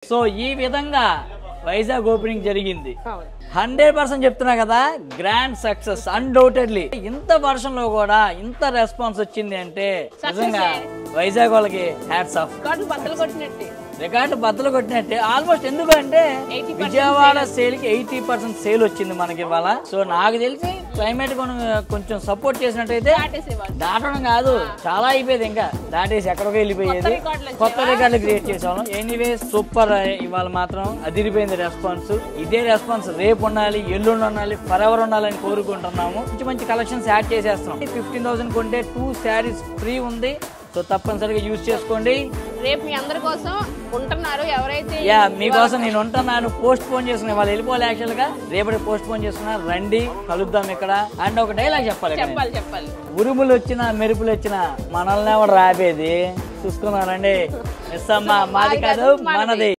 So ఈ విధంగా Vizag opening జరిగింది 100% చెప్తున్నా కదా గ్రాండ్ సక్సెస్ అన్డౌటెడ్లీ ఇంత వర్షంలో కూడా ఇంత రెస్పాన్స్ వచ్చింది అంటే నిజంగా వైజాగ్ వాళ్ళకి హ్యాట్స్ ఆఫ్ రికార్డు బద్దలు కొట్టినట్టే ఆల్మోస్ట్ ఎందుకంటే విజయవాడ సేల్ కి 80% సేల్ వచ్చింది మనకి ఇవాళ సో నాకు తెలిసి క్లైమేట్ కొంచెం సపోర్ట్ చేసినట్టయితే దాటడం కాదు చాలా అయిపోయేది ఇంకా దాటేసి ఎక్కడికి వెళ్ళిపోయేది కొత్త రికార్డులు క్రియేట్ చేసాము ఎనీవే సూపర్ ఇవాళ మాత్రం అదిరిపోయింది రెస్పాన్స్ ఇదే రెస్పాన్స్ రేపు ఉండాలి ఎల్లుండి ఉండాలి ఫర్ ఎవర్ ఉండాలని కోరుకుంటున్నాము మంచి మంచి కలెక్షన్స్ యాడ్ చేసేస్తున్నాం 15,000 కొంటే 2 శారీస్ ఫ్రీ ఉంది సో తప్పనిసరిగా యూజ్ చేసుకోండి రేపు మీ అందరి కోసం ఉంటున్నారు ఎవరైతే మీకోసం నేను ఉంటున్నాను పోస్ట్ పోన్ చేసుకున్నా వాళ్ళు వెళ్ళిపోవాలి యాక్చువల్ గా రేపటి పోస్ట్ పోన్ చేసుకున్నా రండి కలుద్దాం ఇక్కడ అండ్ ఒక డైలాగ్ చెప్పాలి ఉరుములు వచ్చినా మెరుపులు వచ్చినా మనల్ని ఎవరు రాబేది చూసుకున్నారండి మిస్ అమ్మ మాది కాదు మనది.